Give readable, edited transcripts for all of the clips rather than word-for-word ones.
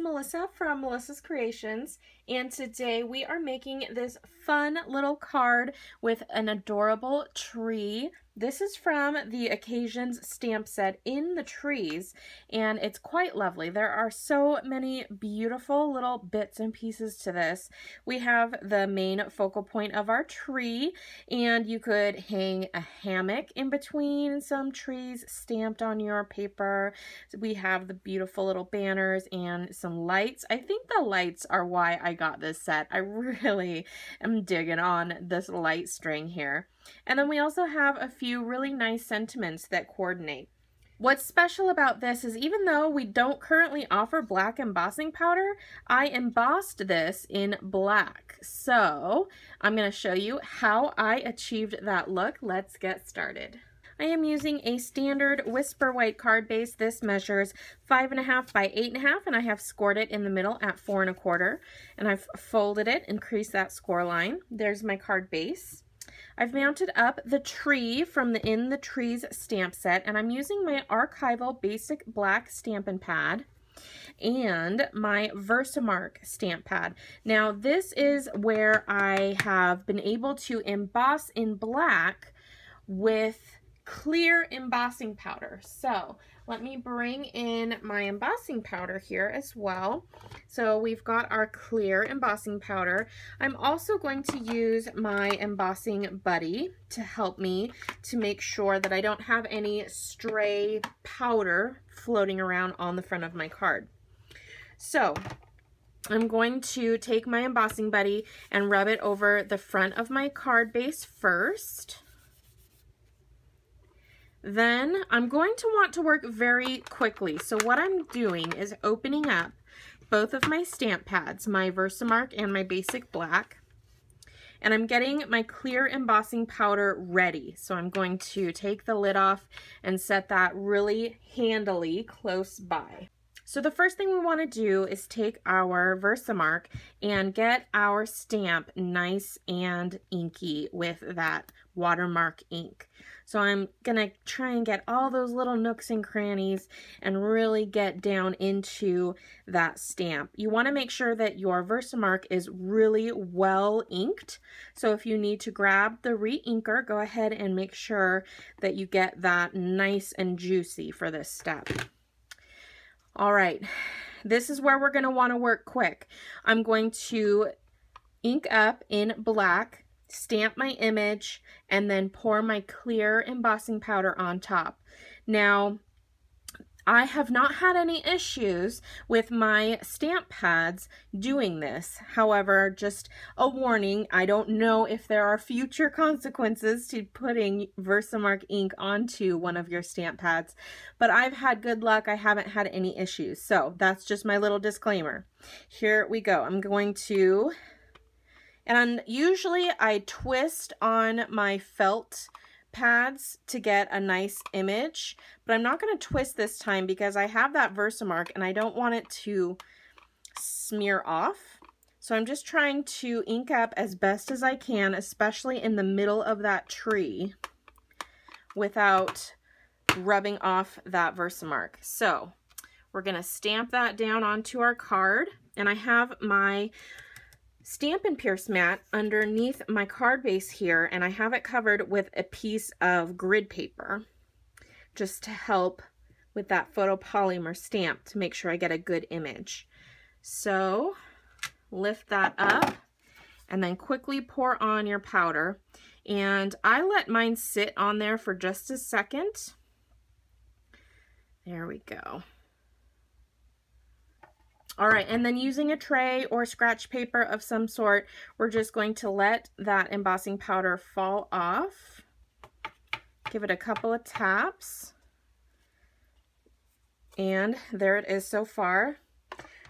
Melissa from Melissa's Creations, and today we are making this fun little card with an adorable tree. This is from the Occasions stamp set in the trees, and it's quite lovely. There are so many beautiful little bits and pieces to this. We have the main focal point of our tree, and you could hang a hammock in between some trees stamped on your paper. We have the beautiful little banners and some lights. I think the lights are why I got this set. I really am digging on this light string here. And then we also have a few really nice sentiments that coordinate. What's special about this is even though we don't currently offer black embossing powder, I embossed this in black. So I'm going to show you how I achieved that look. Let's get started. I am using a standard Whisper White card base. This measures 5.5 by 8.5, and I have scored it in the middle at 4 1/4, and I've folded it, increased that score line. There's my card base. I've mounted up the tree from the In the Trees stamp set, and I'm using my archival basic black Stampin' pad and my Versamark stamp pad. Now this is where I have been able to emboss in black with clear embossing powder. So let me bring in my embossing powder here as well. So we've got our clear embossing powder. I'm also going to use my embossing buddy to help me to make sure that I don't have any stray powder floating around on the front of my card. So I'm going to take my embossing buddy and rub it over the front of my card base first. Then I'm going to want to work very quickly. So what I'm doing is opening up both of my stamp pads, my Versamark and my basic black, and I'm getting my clear embossing powder ready. So I'm going to take the lid off and set that really handily close by. So the first thing we want to do is take our Versamark and get our stamp nice and inky with that watermark ink. So I'm gonna try and get all those little nooks and crannies and really get down into that stamp. You want to make sure that your Versamark is really well inked. So if you need to grab the re-inker, go ahead and make sure that you get that nice and juicy for this step. All right, this is where we're going to want to work quick. I'm going to ink up in black, stamp my image, and then pour my clear embossing powder on top. Now, I have not had any issues with my stamp pads doing this. However, just a warning, I don't know if there are future consequences to putting Versamark ink onto one of your stamp pads, but I've had good luck. I haven't had any issues. So that's just my little disclaimer. Here we go. I'm going to, and usually I twist on my felt pads to get a nice image, but I'm not going to twist this time because I have that Versamark and I don't want it to smear off. So I'm just trying to ink up as best as I can, especially in the middle of that tree, without rubbing off that Versamark. So we're going to stamp that down onto our card, and I have my Stampin' Pierce mat underneath my card base here, and I have it covered with a piece of grid paper just to help with that photopolymer stamp to make sure I get a good image. So lift that up and then quickly pour on your powder, and I let mine sit on there for just a second. There we go. All right, and then using a tray or scratch paper of some sort, we're just going to let that embossing powder fall off. Give it a couple of taps. And there it is so far.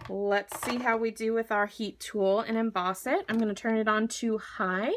Let's see how we do with our heat tool and emboss it. I'm going to turn it on to high.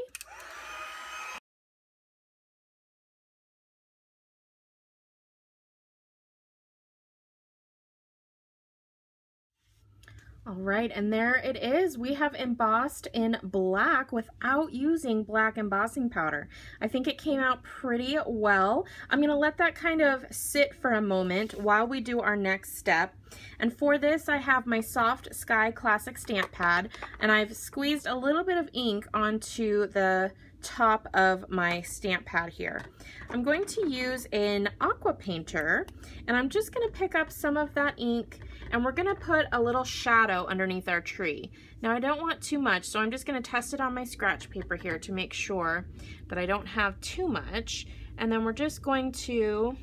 All right, and there it is. We have embossed in black without using black embossing powder. I think it came out pretty well. I'm gonna let that kind of sit for a moment while we do our next step. And for this, I have my Soft Sky Classic stamp pad, and I've squeezed a little bit of ink onto the top of my stamp pad here. I'm going to use an aqua painter, and I'm just going to pick up some of that ink, and we're going to put a little shadow underneath our tree. Now I don't want too much, so I'm just going to test it on my scratch paper here to make sure that I don't have too much, and then we're just going to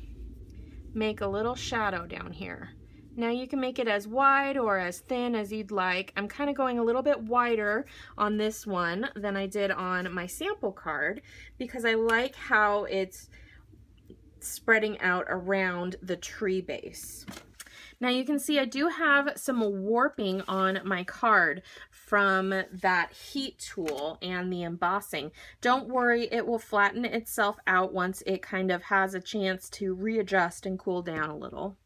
make a little shadow down here. Now you can make it as wide or as thin as you'd like. I'm kind of going a little bit wider on this one than I did on my sample card because I like how it's spreading out around the tree base. Now you can see I do have some warping on my card from that heat tool and the embossing. Don't worry, it will flatten itself out once it kind of has a chance to readjust and cool down a little.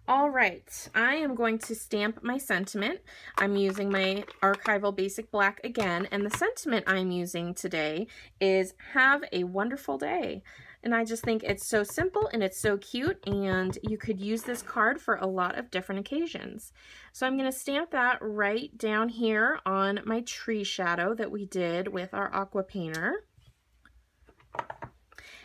All right, I am going to stamp my sentiment. I'm using my Archival Basic Black again, and the sentiment I'm using today is "Have a wonderful day." And I just think it's so simple and it's so cute, and you could use this card for a lot of different occasions. So I'm going to stamp that right down here on my tree shadow that we did with our aqua painter.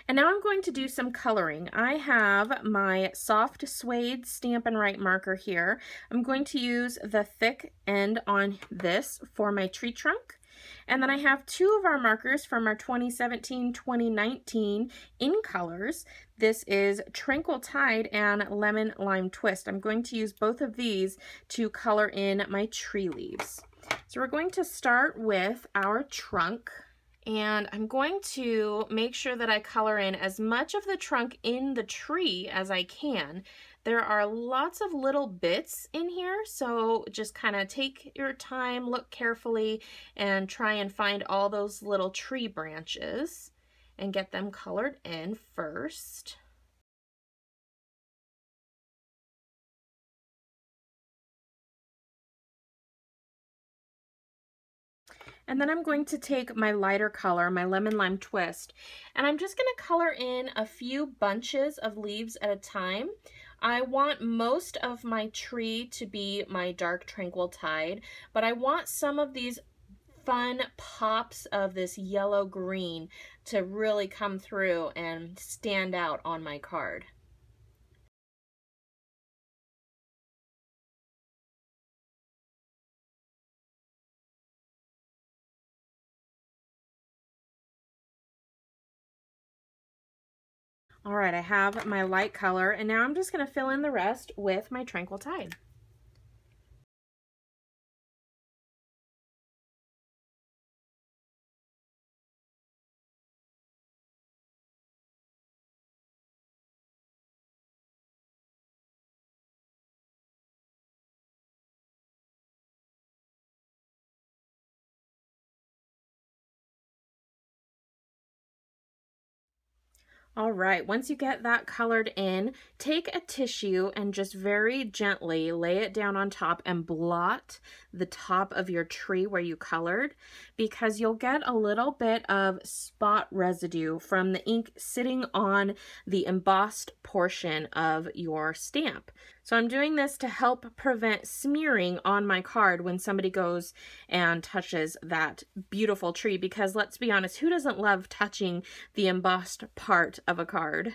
And now I'm going to do some coloring. I have my soft suede Stampin' Write marker here. I'm going to use the thick end on this for my tree trunk. And then I have two of our markers from our 2017-2019 in colors. This is Tranquil Tide and Lemon Lime Twist. I'm going to use both of these to color in my tree leaves. So we're going to start with our trunk. And I'm going to make sure that I color in as much of the trunk in the tree as I can. There are lots of little bits in here, so just kind of take your time, look carefully, and try and find all those little tree branches and get them colored in first. And then I'm going to take my lighter color, my Lemon Lime Twist, and I'm just going to color in a few bunches of leaves at a time. I want most of my tree to be my dark Tranquil Tide, but I want some of these fun pops of this yellow green to really come through and stand out on my card. All right, I have my light color, and now I'm just going to fill in the rest with my Tranquil Tide. All right, once you get that colored in, take a tissue and just very gently lay it down on top and blot the top of your tree where you colored, because you'll get a little bit of spot residue from the ink sitting on the embossed portion of your stamp. So I'm doing this to help prevent smearing on my card when somebody goes and touches that beautiful tree, because let's be honest, who doesn't love touching the embossed part of a card?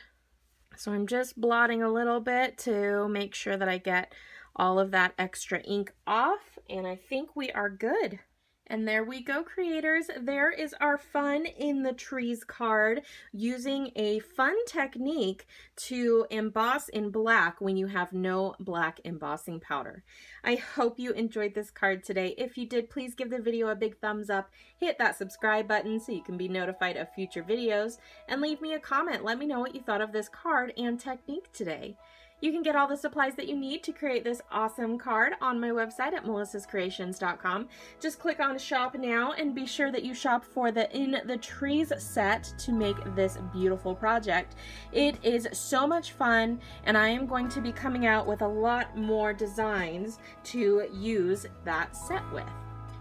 So I'm just blotting a little bit to make sure that I get all of that extra ink off, and I think we are good. And there we go, creators. There is our Fun in the Trees card, using a fun technique to emboss in black when you have no black embossing powder. I hope you enjoyed this card today. If you did, please give the video a big thumbs up, hit that subscribe button so you can be notified of future videos, and leave me a comment. Let me know what you thought of this card and technique today. You can get all the supplies that you need to create this awesome card on my website at melissascreations.com. Just click on shop now and be sure that you shop for the In the Trees set to make this beautiful project. It is so much fun, and I am going to be coming out with a lot more designs to use that set with.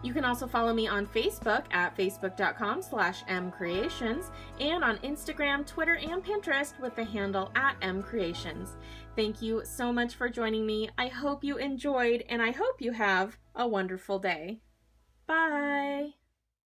You can also follow me on Facebook at facebook.com/mcreations and on Instagram, Twitter, and Pinterest with the handle at mcreations. Thank you so much for joining me. I hope you enjoyed, and I hope you have a wonderful day. Bye!